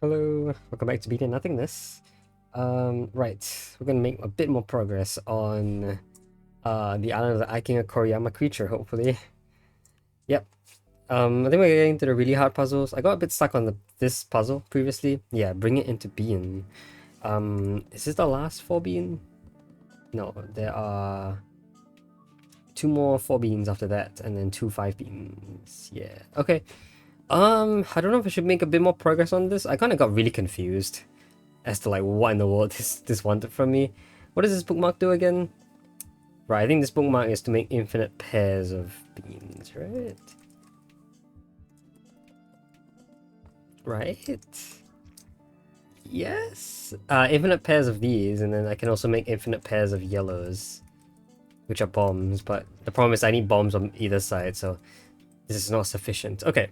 Hello, welcome back to Beating Nothingness. Right, we're gonna make a bit more progress on the island of the Aikinga Koriyama creature, hopefully. Yep. I think we're getting to the really hard puzzles. I got a bit stuck on this puzzle previously. Yeah, bring it into being. Is this the last 4 being? No, there are 2 more 4 beans after that, and then 2 5 beans. Yeah. Okay. I don't know if I should make a bit more progress on this. I kind of got really confused as to like what in the world this wanted from me. What does this bookmark do again? Right, I think this bookmark is to make infinite pairs of beans, right? Right? Yes. Infinite pairs of these, and then I can also make infinite pairs of yellows, which are bombs. But the problem is I need bombs on either side, so this is not sufficient. Okay.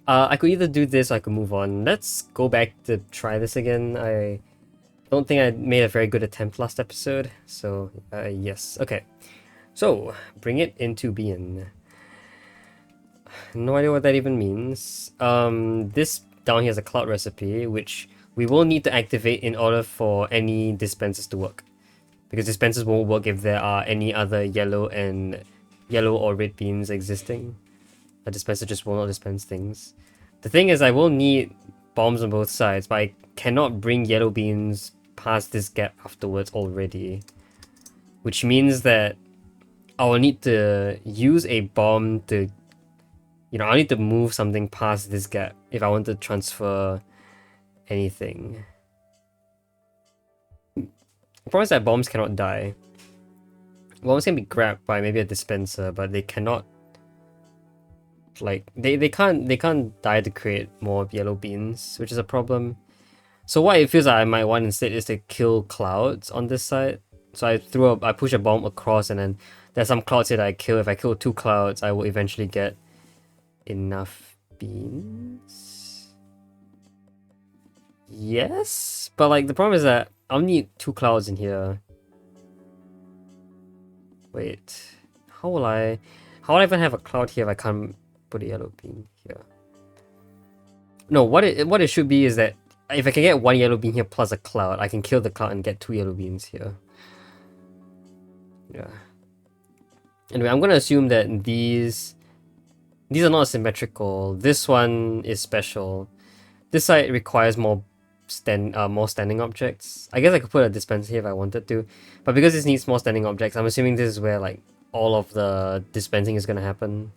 I could either do this or I could move on. Let's go back to try this again. I don't think I made a very good attempt last episode, so yes. Okay, so bring it into being. No idea what that even means. This down here is a cloud recipe, which we will need to activate in order for any dispensers to work. Because dispensers won't work if there are any other yellow or red beans existing. A dispenser just will not dispense things. The thing is, I will need bombs on both sides, but I cannot bring yellow beans past this gap afterwards already. Which means that I will need to use a bomb to... I need to move something past this gap if I want to transfer anything. The problem is that bombs cannot die. Bombs can be grabbed by maybe a dispenser, but they cannot... Like, they can't die to create more yellow beans, which is a problem. So what it feels like I might want instead is to kill clouds on this side. So I push a bomb across, and then there's some clouds here that I kill. If I kill 2 clouds, I will eventually get enough beans. Yes, but like the problem is that I'll need 2 clouds in here. Wait, how will I even have a cloud here if I can't put a yellow bean here? No, what it should be is that if I can get 1 yellow bean here plus a cloud, I can kill the cloud and get 2 yellow beans here. Yeah. Anyway, I'm gonna assume that these are not symmetrical. This one is special. This side requires more standing objects. I guess I could put a dispenser here if I wanted to, but because this needs more standing objects, I'm assuming this is where like all of the dispensing is gonna happen,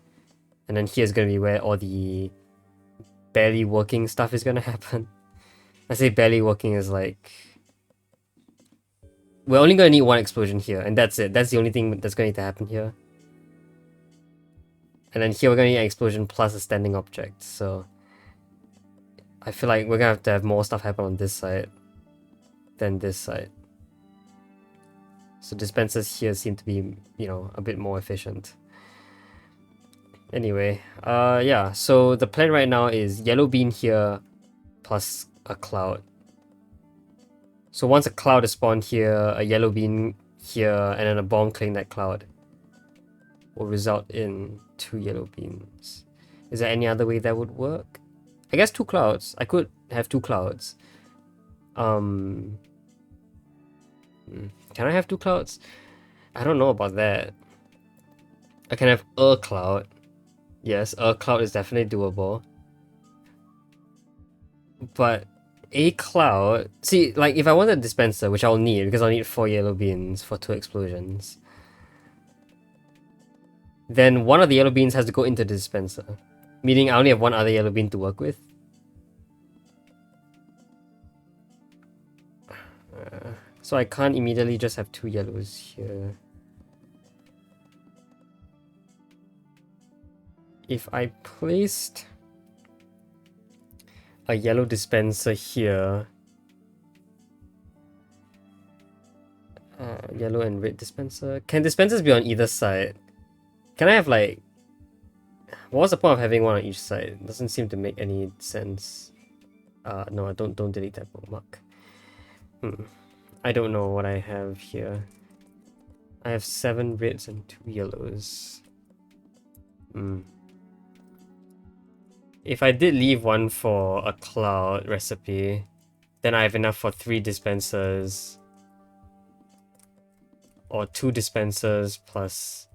and then here's gonna be where all the barely working stuff is gonna happen. I say barely working is like we're only gonna need 1 explosion here, and that's it. That's the only thing that's going to happen here. And then here we're gonna need an explosion plus a standing object, so I feel like we're gonna have to have more stuff happen on this side than this side. So dispensers here seem to be, a bit more efficient. Anyway, yeah, so the plan right now is yellow bean here plus a cloud. So once a cloud is spawned here, a yellow bean here, and then a bomb killing that cloud will result in 2 yellow beans. Is there any other way that would work? I guess 2 clouds. I could have 2 clouds. Can I have 2 clouds? I don't know about that. I can have a cloud. Yes, a cloud is definitely doable. But a cloud... See, like, if I want a dispenser, which I'll need, because I'll need 4 yellow beans for 2 explosions, then one of the yellow beans has to go into the dispenser. Meaning I only have 1 other yellow bean to work with. So I can't immediately just have 2 yellows here. If I placed a yellow dispenser here, yellow and red dispenser. Can dispensers be on either side? Can I have like... What's the point of having 1 on each side? It doesn't seem to make any sense. No, don't delete that bookmark. I don't know what I have here. I have 7 reds and 2 yellows. If I did leave one for a cloud recipe, then I have enough for 3 dispensers. Or 2 dispensers plus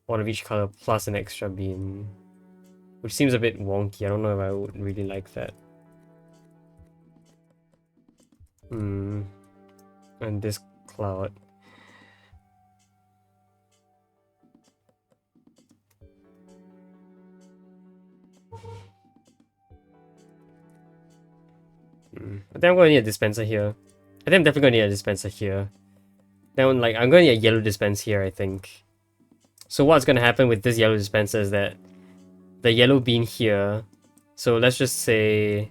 one of each color plus an extra bean. Which seems a bit wonky. I don't know if I would really like that. Hmm. And this cloud. I think I'm going to need a dispenser here. I think I'm definitely going to need a dispenser here. Then, like, I'm going to need a yellow dispenser here, I think. So what's going to happen with this yellow dispenser is that the yellow bean here... So let's just say...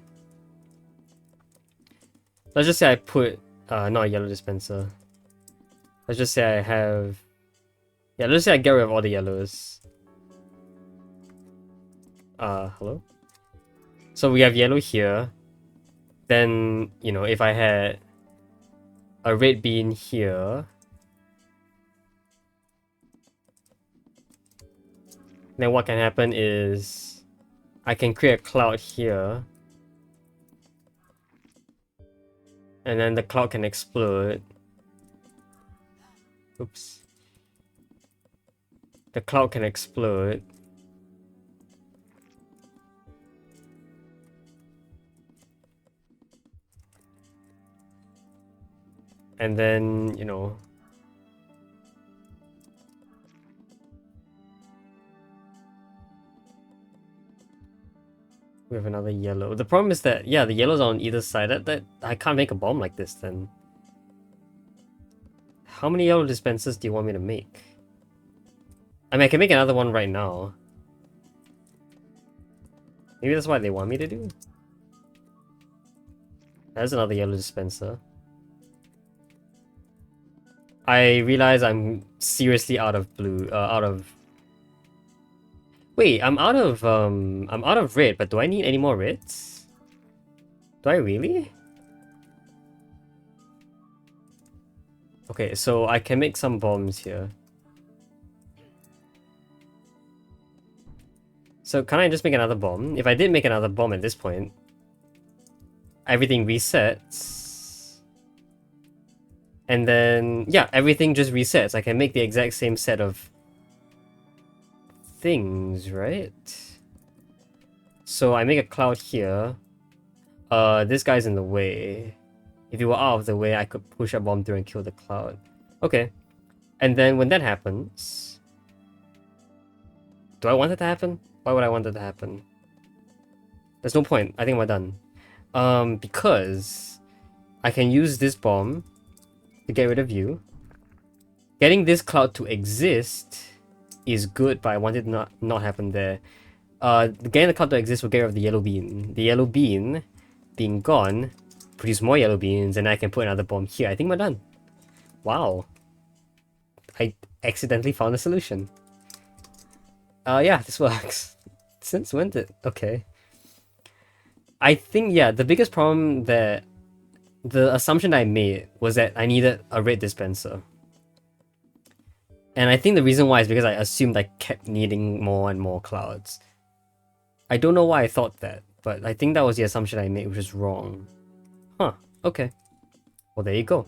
Let's just say I put... not a yellow dispenser. Let's just say I have... Yeah, let's say I get rid of all the yellows. Hello? So we have yellow here. Then, you know, if I had a red bean here, then what can happen is I can create a cloud here. And then the cloud can explode. Oops. The cloud can explode. And then, you know... We have another yellow. The problem is that, yeah, the yellows are on either side. That I can't make a bomb like this then. How many yellow dispensers do you want me to make? I mean, I can make another one right now. Maybe that's what they want me to do? There's another yellow dispenser. I realize I'm seriously out of blue, out of... Wait, I'm out of red, but do I need any more reds? Do I really? Okay, so I can make some bombs here. So can I just make another bomb? If I did make another bomb at this point, everything resets. And then, yeah, everything just resets. I can make the exact same set of things, right? So I make a cloud here. This guy's in the way. If you were out of the way, I could push a bomb through and kill the cloud. Okay. And then when that happens... Do I want it to happen? Why would I want it to happen? There's no point. I think we're done. Because I can use this bomb to get rid of you. Getting this cloud to exist is good, but I want it to not happen there. Getting the cloud to exist will get rid of the yellow bean. The yellow bean being gone, produce more yellow beans, and I can put another bomb here. I think we're done. Wow. I accidentally found a solution. Yeah, this works. Since when did... Okay. I think, yeah, the biggest problem that... The assumption I made was that I needed a red dispenser. And I think the reason why is because I assumed I kept needing more and more clouds. I don't know why I thought that, but I think that was the assumption I made, which is wrong. Huh, okay. Well, there you go.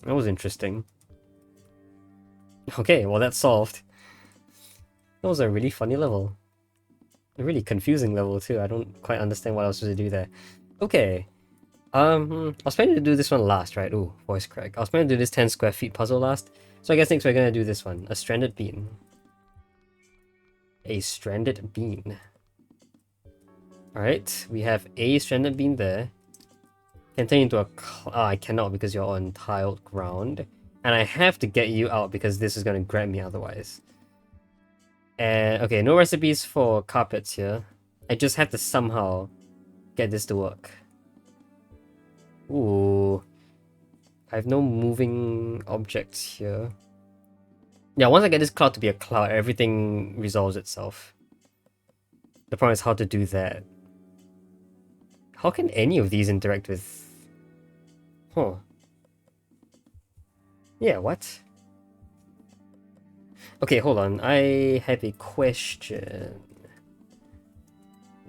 That was interesting. Okay, well that's solved. That was a really funny level. A really confusing level too. I don't quite understand what I was supposed to do there. Okay. I was planning to do this one last, right? Ooh, voice crack. I was planning to do this 10 square feet puzzle last. So I guess next we're gonna do this one. A stranded bean. A stranded bean. Alright, we have a stranded bean there. Can turn into a... I cannot because you're on tiled ground. And I have to get you out because this is gonna grab me otherwise. And okay, no recipes for carpets here. I just have to somehow get this to work. Ooh. I have no moving objects here. Yeah, once I get this cloud to be a cloud, everything resolves itself. The problem is how to do that. How can any of these interact with... Huh. Yeah, what? Okay, hold on. I have a question.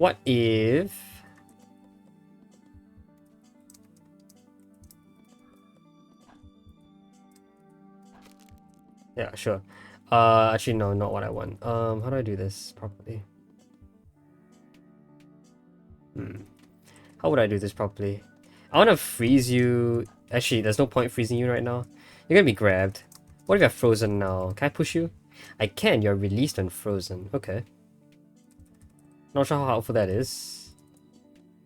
What if... Yeah, sure. Actually, no, not what I want. How do I do this properly? How would I do this properly? I want to freeze you. Actually, there's no point freezing you right now. You're gonna be grabbed. What if you're frozen now? Can I push you? I can. You're released and frozen. Okay. Not sure how helpful that is.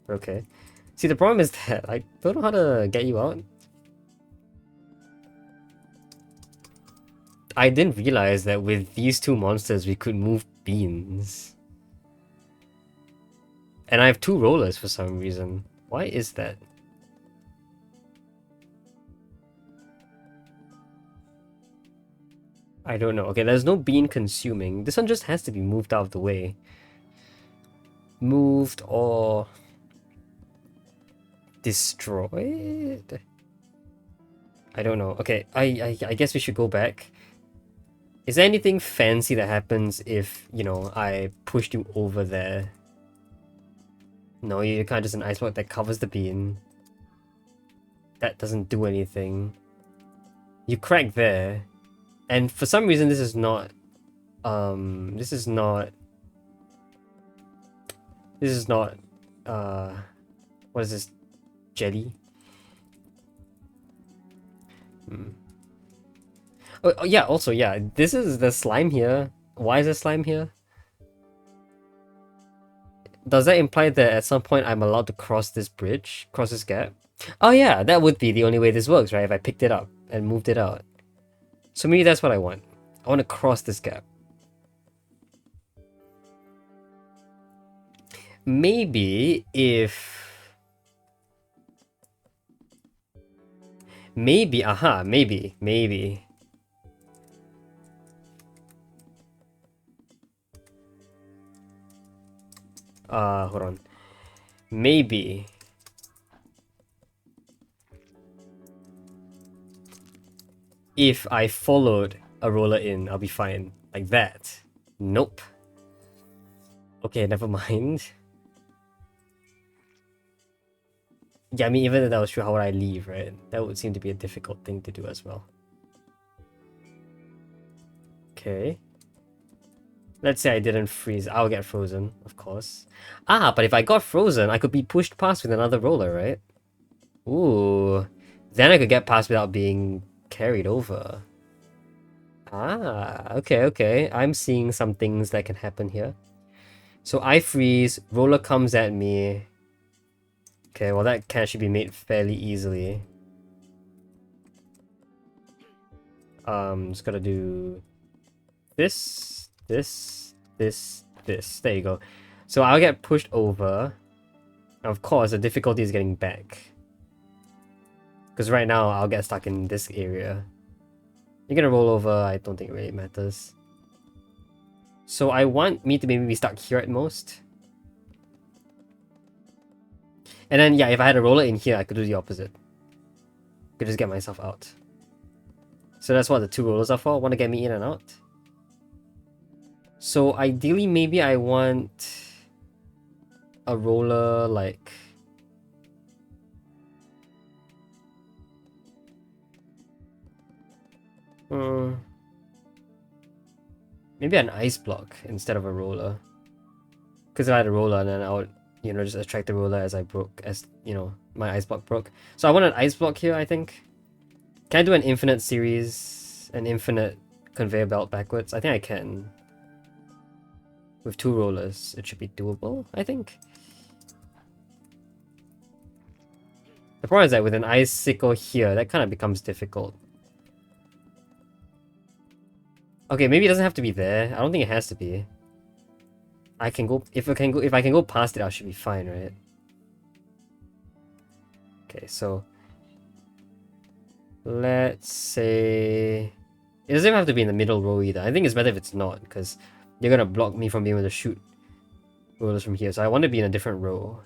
Okay. See, the problem is that I don't know how to get you out. I didn't realize that with these two monsters we could move beans. And I have two rollers for some reason. Why is that? I don't know. Okay, there's no bean consuming. This one just has to be moved out of the way. Moved or destroyed? I don't know. Okay, I guess we should go back. Is there anything fancy that happens if, you know, I pushed you over there? No, you can't just an ice block that covers the bean. That doesn't do anything. You crack there. And for some reason this is not this is not what is this? Jelly? Oh, yeah, also, yeah, this is the slime here. Why is there slime here? Does that imply that at some point I'm allowed to cross this bridge? Cross this gap? Oh yeah, that would be the only way this works, right? If I picked it up and moved it out. So maybe that's what I want. I want to cross this gap. Maybe if... Maybe, aha, maybe. Hold on. Maybe. If I followed a roller in, I'll be fine. Like that. Nope. Okay, never mind. Yeah, I mean, even if that was true, how would I leave, right? That would seem to be a difficult thing to do as well. Okay. Let's say I didn't freeze. I'll get frozen, of course. Ah, but if I got frozen, I could be pushed past with another roller, right? Ooh. Then I could get past without being carried over. Ah, okay. I'm seeing some things that can happen here. So I freeze, roller comes at me. Okay, well that can actually be made fairly easily. Just gotta do this. There you go. So I'll get pushed over. And of course, the difficulty is getting back. Because right now, I'll get stuck in this area. You're gonna roll over, I don't think it really matters. So I want me to maybe be stuck here at most. And then, yeah, if I had a roller in here, I could do the opposite. I could just get myself out. So that's what the two rollers are for. Want to get me in and out? So ideally, maybe I want a roller like... maybe an ice block instead of a roller. Because if I had a roller, then I would, you know, just attract the roller as I broke, as, you know, my ice block broke. So I want an ice block here, I think. Can I do an infinite series, an infinite conveyor belt backwards? I think I can. With two rollers, it should be doable, I think. The problem is that with an icicle here, that kind of becomes difficult. Okay, maybe it doesn't have to be there. I don't think it has to be. I can go if I can go past it, I should be fine, right? Okay, so let's say it doesn't even have to be in the middle row either. I think it's better if it's not, because you're gonna block me from being able to shoot rollers from here. So I want to be in a different row.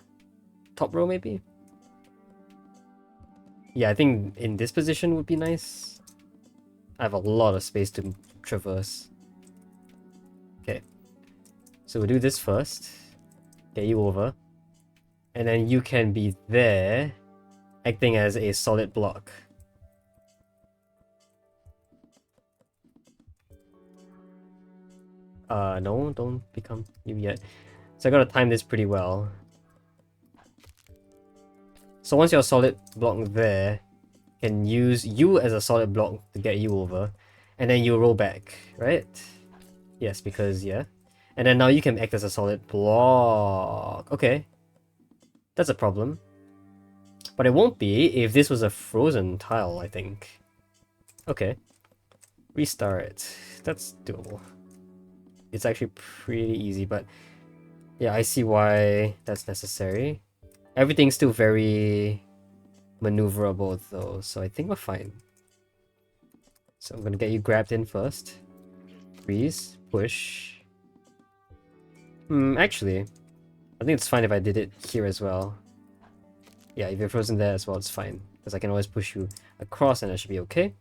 Top row maybe? Yeah, I think in this position would be nice. I have a lot of space to traverse. Okay. So we'll do this first. get you over, and then you can be there, acting as a solid block. No, don't become you yet. So I gotta time this pretty well. So once you're a solid block there, can use you as a solid block to get you over, and then you roll back, right? Yes, because yeah. And then now you can act as a solid block. Okay. That's a problem. But it won't be if this was a frozen tile, I think. Okay. Restart. That's doable. It's actually pretty easy, but yeah, I see why that's necessary. Everything's still very maneuverable though, so I think we're fine. So I'm gonna get you grabbed in first. Freeze, push. Actually, I think it's fine if I did it here as well. Yeah, if you're frozen there as well, it's fine. Because I can always push you across and that should be okay.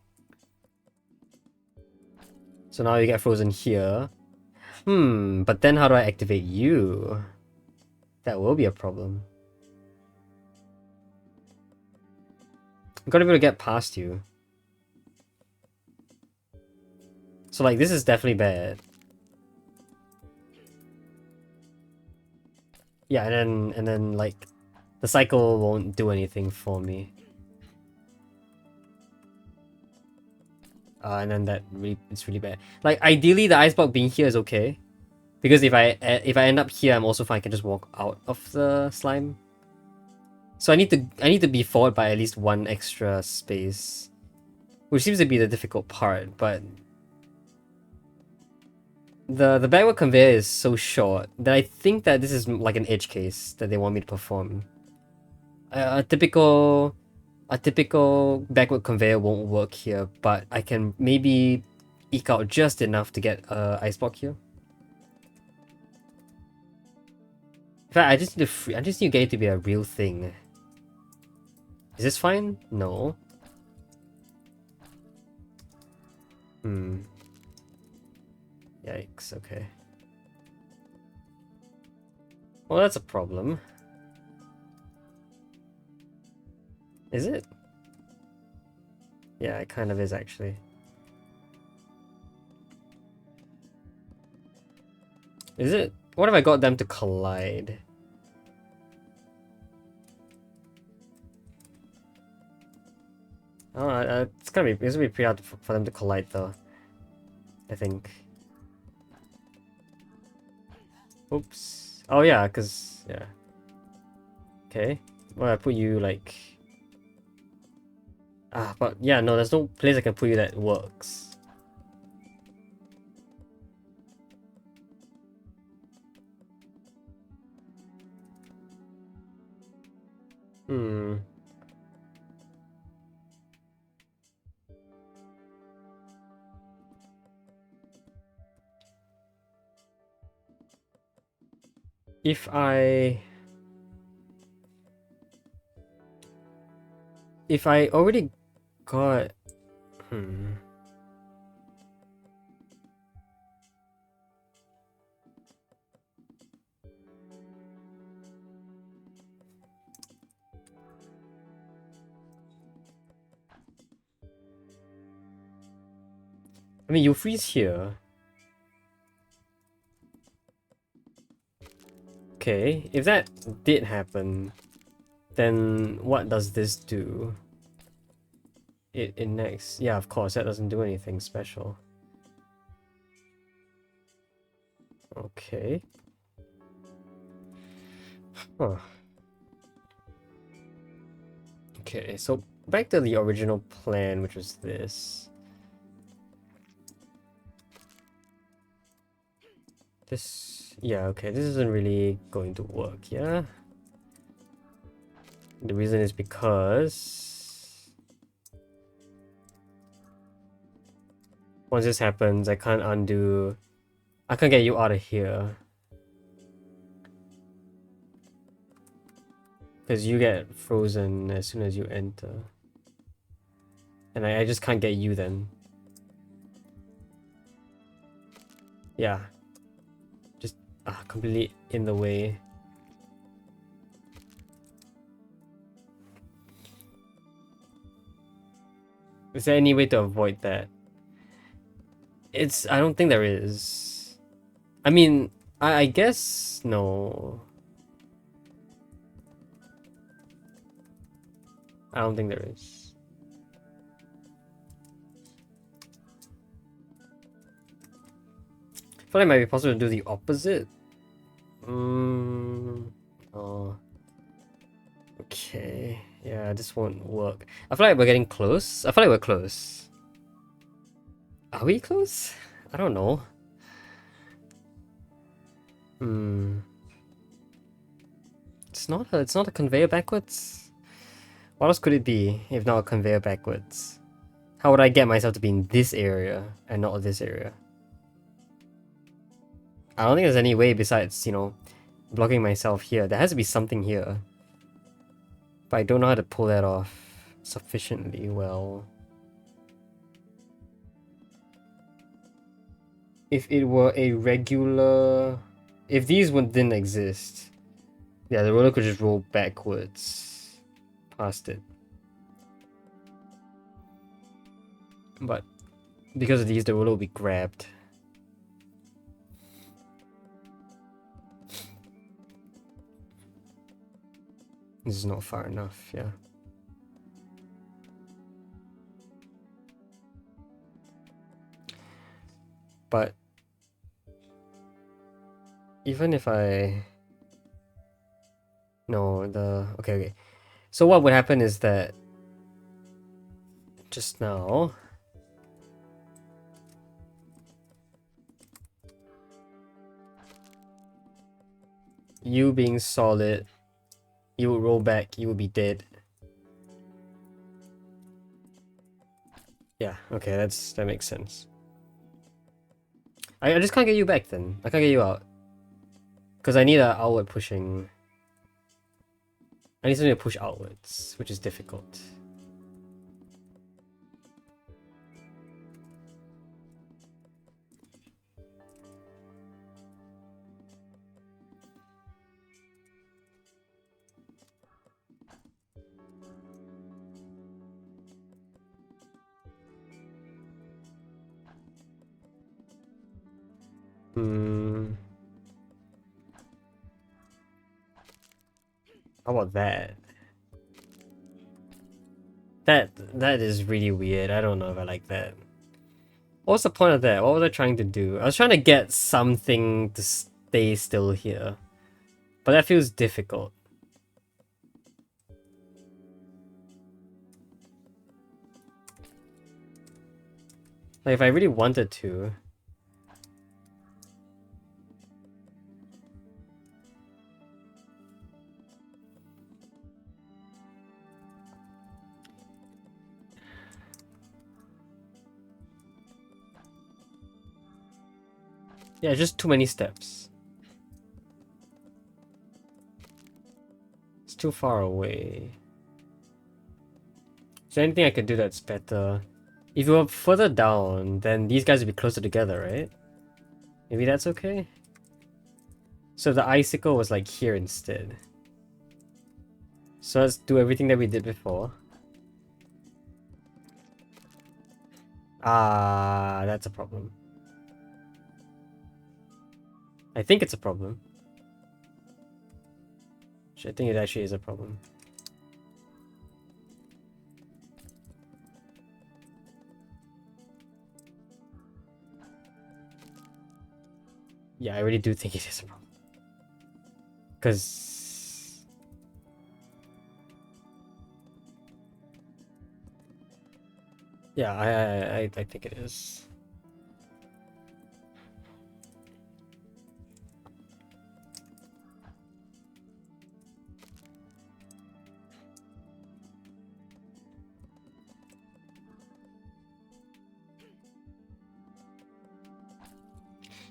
So now you get frozen here. But then how do I activate you? That will be a problem. I'm gotta be able to get past you. So like, this is definitely bad. Yeah, and then like, the cycle won't do anything for me. And then it's really bad. Like, ideally the ice block being here is okay. Because if I end up here, I'm also fine. I can just walk out of the slime. So I need to be forward by at least one extra space. Which seems to be the difficult part, but the backward conveyor is so short that I think that this is like an edge case that they want me to perform. A typical backward conveyor won't work here, but I can maybe eke out just enough to get ice block here. In fact, I just need to get it to be a real thing. Is this fine? No. Yikes, okay. Well, that's a problem. Is it? Yeah, it kind of is actually. Is it? What if I got them to collide? Oh, it's gonna be pretty hard for them to collide though. I think. Oops. Oh yeah, cause yeah. Okay. Well, I put you like. But yeah, no, there's no place I can put you that works. If I already got I mean, you freeze here. Okay, if that did happen, then what does this do? It next. Yeah, of course, that doesn't do anything special. Okay. Huh. Okay, so back to the original plan, which was this. Yeah, okay, this isn't really going to work, yeah? The reason is because once this happens, I can't get you out of here. Because you get frozen as soon as you enter. And I just can't get you then. Yeah. Just completely in the way. Is there any way to avoid that? I don't think there is. I mean, I guess no. I don't think there is. I feel like it might be possible to do the opposite. Oh. Okay. Yeah, this won't work. I feel like we're getting close. I feel like we're close. Are we close? I don't know. It's not a conveyor backwards. What else could it be if not a conveyor backwards? How would I get myself to be in this area and not this area? I don't think there's any way besides, you know, blocking myself here. There has to be something here. But I don't know how to pull that off sufficiently well. If it were a regular... If these didn't exist, yeah, the roller could just roll backwards past it. But because of these, the roller will be grabbed. This is not far enough, yeah. But even if I... No, okay. So what would happen is that just now... You being solid, you would roll back, you would be dead. Yeah, okay, that makes sense. I just can't get you back then. I can't get you out. Because I need an outward pushing. I need something to push outwards, which is difficult. How about that? That is really weird. I don't know if I like that. What was the point of that? What was I trying to do? I was trying to get something to stay still here. But that feels difficult. Like if I really wanted to. Yeah, just too many steps. It's too far away. Is there anything I could do that's better? If you were further down, then these guys would be closer together, right? Maybe that's okay? So the icicle was like here instead. So let's do everything that we did before. Ah, that's a problem. I think it's a problem. I think it actually is a problem. Yeah, I really do think it is a problem. Because... Yeah, I think it is.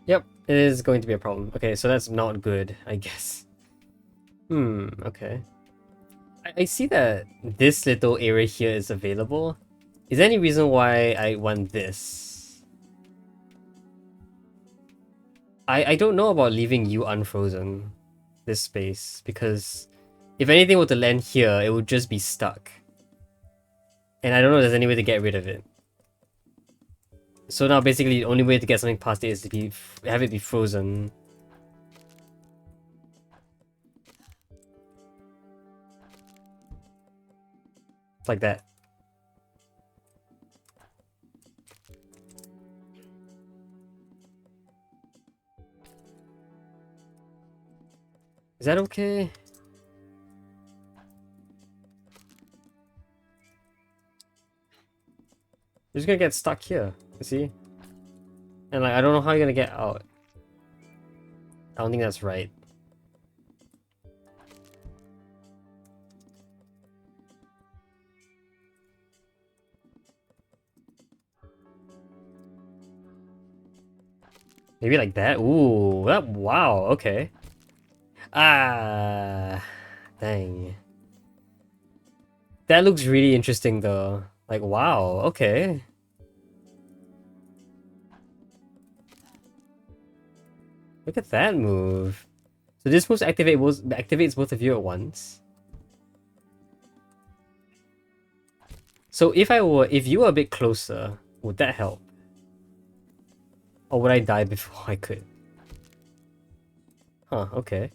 Yep, it is going to be a problem. Okay, so that's not good, I guess. Okay. I see that this little area here is available. Is there any reason why I want this? I don't know about leaving you unfrozen, this space, because if anything were to land here, it would just be stuck. And I don't know if there's any way to get rid of it. So now basically the only way to get something past it is to have it be frozen. Like that. Is that okay? You're just gonna get stuck here, you see? And like, I don't know how you're gonna get out. I don't think that's right. Maybe like that? Ooh, wow, okay. Ah, dang. That looks really interesting though. Like, wow, okay. Look at that move. So this move activates both of you at once. So if you were a bit closer, would that help? Or would I die before I could? Huh, okay.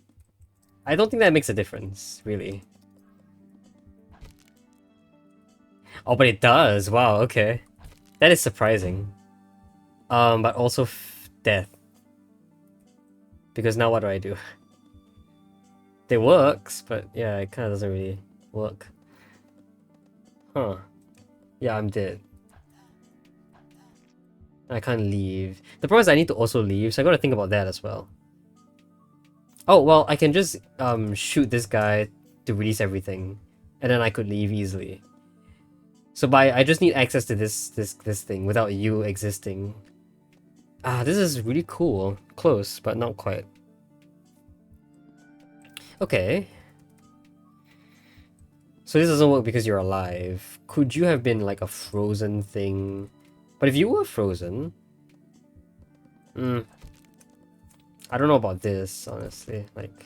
I don't think that makes a difference, really. Oh, but it does. Wow, okay. That is surprising. But also death. Because now what do I do? It works, but yeah, it kind of doesn't really work. Huh. Yeah, I'm dead. I can't leave. The problem is I need to also leave, so I gotta think about that as well. Oh, well, I can just shoot this guy to release everything. And then I could leave easily. So I just need access to this thing without you existing. Ah, this is really cool. Close, but not quite. Okay. So this doesn't work because you're alive. Could you have been like a frozen thing? But if you were frozen... I don't know about this, honestly. Like...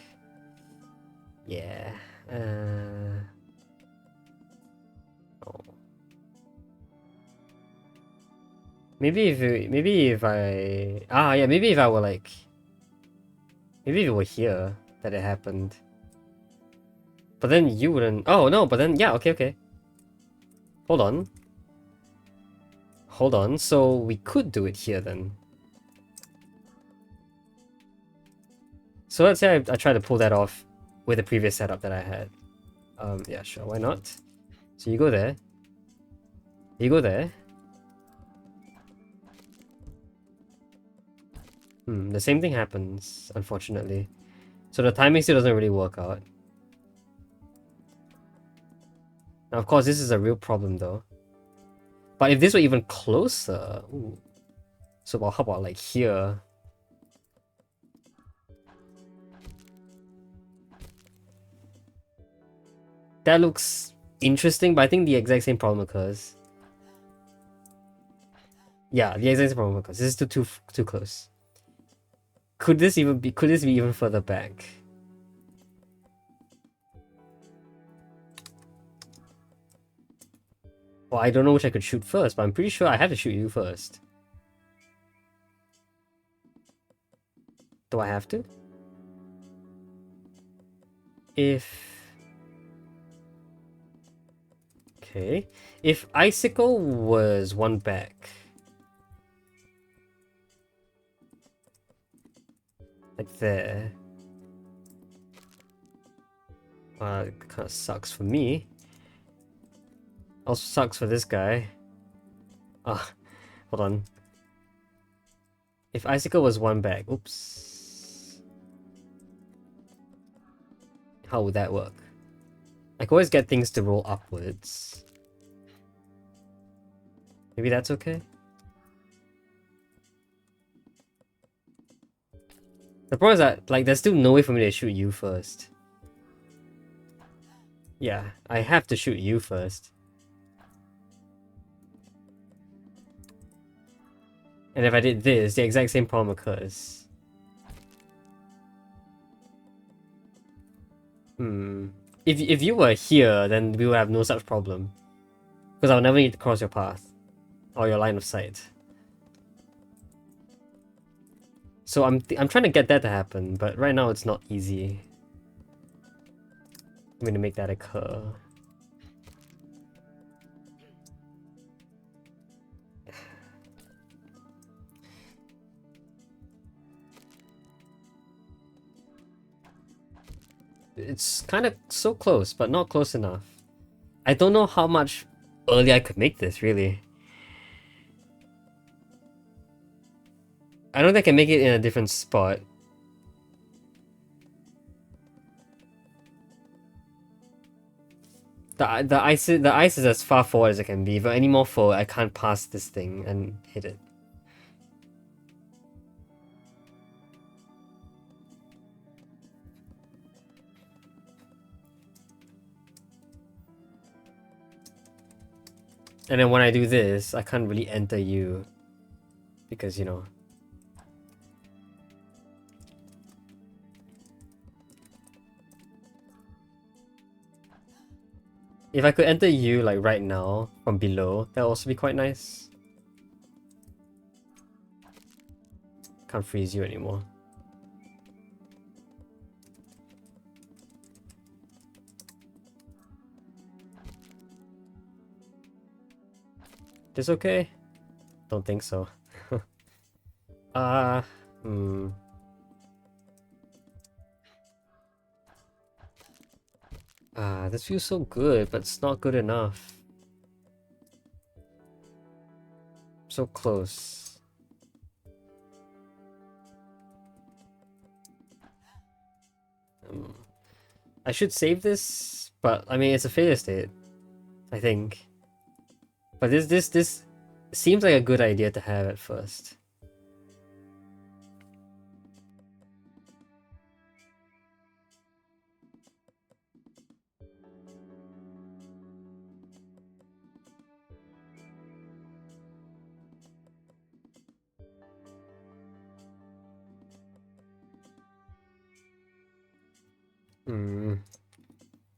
Yeah. Oh. Maybe if I... Ah, yeah, maybe if I were like... Maybe if it were here that it happened. But then you wouldn't... Oh, no, but then... Yeah, okay. Hold on. Hold on, so we could do it here then. So let's say I try to pull that off with the previous setup that I had. Yeah, sure, why not? So you go there. You go there. The same thing happens, unfortunately. So the timing still doesn't really work out. Now, of course, this is a real problem, though. But if this were even closer... Ooh. So how about, like, here? That looks interesting, but I think the exact same problem occurs. Yeah, the exact same problem occurs. This is too close. Could this be even further back? Well, I don't know which I could shoot first, but I'm pretty sure I have to shoot you first. Do I have to? Okay. If Icicle was one back... Like there. It kind of sucks for me. Also sucks for this guy. Ah, hold on. If Icicle was one back, oops. How would that work? I can always get things to roll upwards. Maybe that's okay? The problem is that, like, there's still no way for me to shoot you first. Yeah, I have to shoot you first. And if I did this, the exact same problem occurs. If you were here, then we would have no such problem. Because I'll never need to cross your path. Or your line of sight. So I'm trying to get that to happen, but right now it's not easy. I'm gonna make that occur. It's kind of so close, but not close enough. I don't know how much earlier I could make this, really. I don't think I can make it in a different spot. The ice is as far forward as it can be. If any more forward, I can't pass this thing and hit it. And then when I do this, I can't really enter you. Because, you know. If I could enter you, like, right now, from below, that would also be quite nice. Can't freeze you anymore. This okay? Don't think so. This feels so good, but it's not good enough. So close. I should save this, but I mean, it's a failure state, I think. But this seems like a good idea to have at first.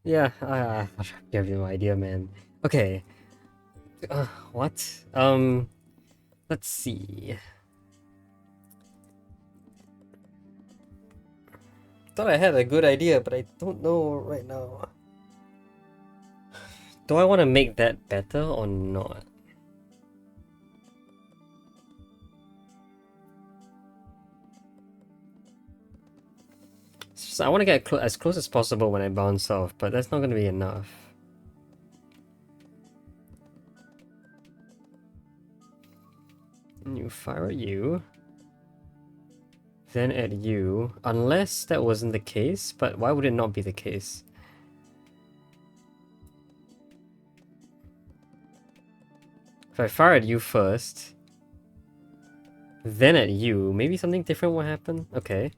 Yeah, I have no idea, man. Okay. What? Let's see. Thought I had a good idea, but I don't know right now. Do I want to make that better or not? So I want to get as close as possible when I bounce off, but that's not going to be enough. You fire at you. Then at you. Unless that wasn't the case, but why would it not be the case? If I fire at you first, then at you, maybe something different will happen? Okay.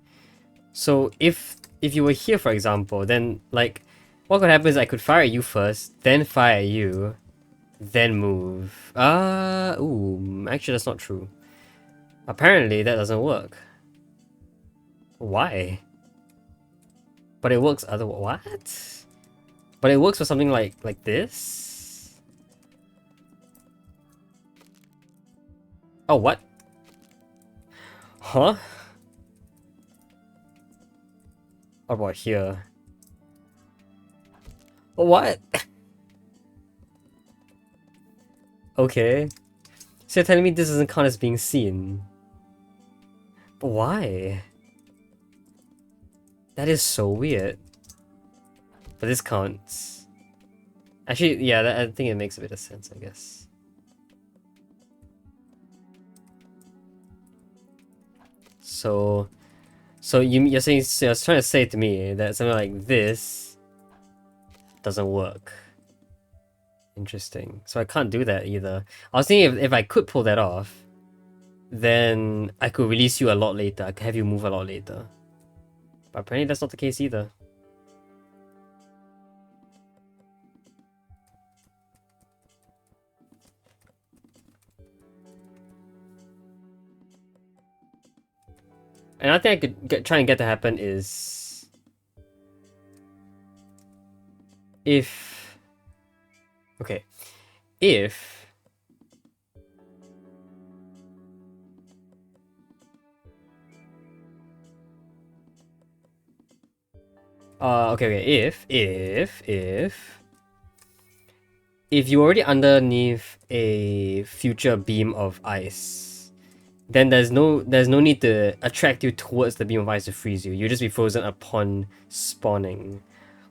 So if you were here, for example, then like what could happen is I could fire at you first, then fire at you, then move. Ooh, actually that's not true. Apparently that doesn't work. Why? But it works otherwise. What? But it works for something like this? Oh, what? Huh? What about here? What? Okay. So you're telling me this doesn't count as being seen? But why? That is so weird. But this counts. Actually, yeah, I think it makes a bit of sense, I guess. So you're saying, so you're trying to say to me that something like this doesn't work. Interesting. So I can't do that either. I was thinking if I could pull that off, then I could release you a lot later. I could have you move a lot later. But apparently that's not the case either. Another thing I could try and get to happen is if... Okay. if if you're already underneath a future beam of ice, then there's no need to attract you towards the beam of ice to freeze you. You'll just be frozen upon spawning,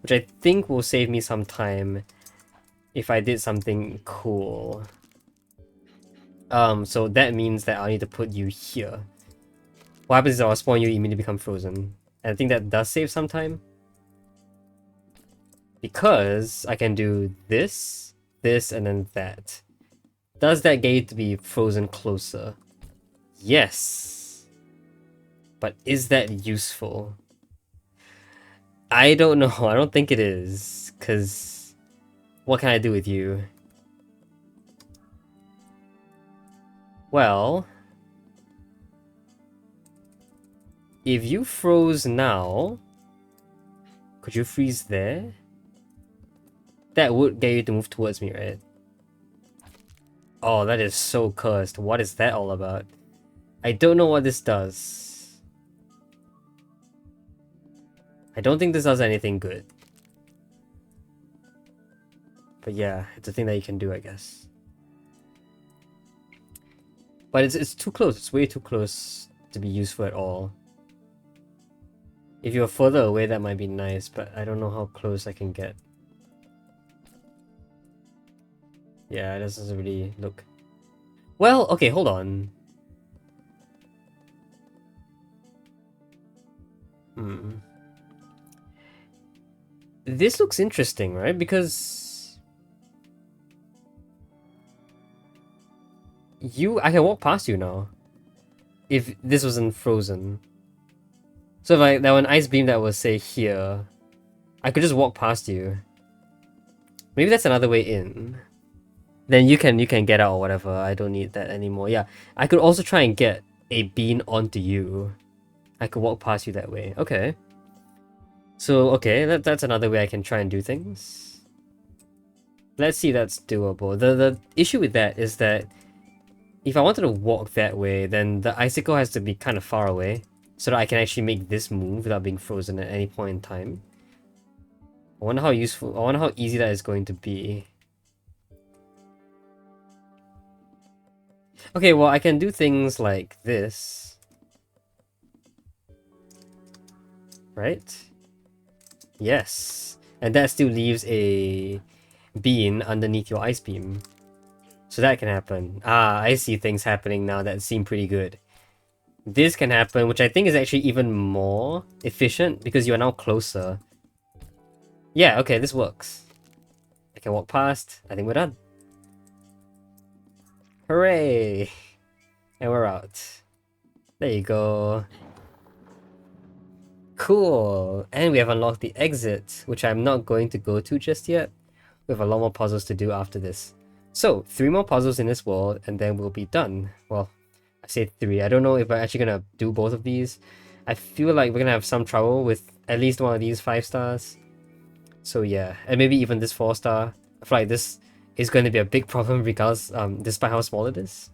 which I think will save me some time if I did something cool. So that means that I need to put you here. What happens is I'll spawn you, immediately become frozen. And I think that does save some time. Because I can do this, this, and then that. Does that get you to be frozen closer? Yes. But is that useful? I don't know. I don't think it is. Because what can I do with you? Well, if you froze now, could you freeze there? That would get you to move towards me, right? Oh, that is so cursed. What is that all about? I don't know what this does. I don't think this does anything good. But yeah, it's a thing that you can do, I guess. But it's too close. It's way too close to be useful at all. If you're further away, that might be nice, but I don't know how close I can get. Yeah, it doesn't really look... Well, okay, hold on. This looks interesting, right? Because... I can walk past you now. If this wasn't frozen. So if there were an ice beam that was, say, here, I could just walk past you. Maybe that's another way in. Then you can get out or whatever. I don't need that anymore. Yeah, I could also try and get a beam onto you. I could walk past you that way. Okay. So, okay, that's another way I can try and do things. Let's see if that's doable. The issue with that is that if I wanted to walk that way, then the icicle has to be kind of far away so that I can actually make this move without being frozen at any point in time. I wonder how easy that is going to be. Okay, well, I can do things like this. Right? Yes. And that still leaves a beam underneath your ice beam. So that can happen. Ah, I see things happening now that seem pretty good. This can happen, which I think is actually even more efficient because you are now closer. Yeah, okay, this works. I can walk past. I think we're done. Hooray! And we're out. There you go. Cool! And we have unlocked the exit, which I'm not going to go to just yet. We have a lot more puzzles to do after this. So, 3 more puzzles in this world, and then we'll be done. Well, I say 3. I don't know if we're actually gonna do both of these. I feel like we're gonna have some trouble with at least one of these 5 stars. So yeah, and maybe even this 4 star. I feel like this is going to be a big problem regardless, despite how small it is.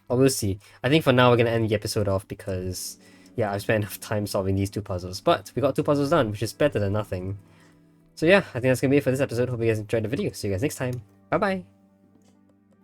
But we'll see. I think for now we're gonna end the episode off because, yeah, I've spent enough time solving these 2 puzzles. But we got 2 puzzles done, which is better than nothing. So yeah, I think that's gonna be it for this episode. Hope you guys enjoyed the video. See you guys next time. Bye bye!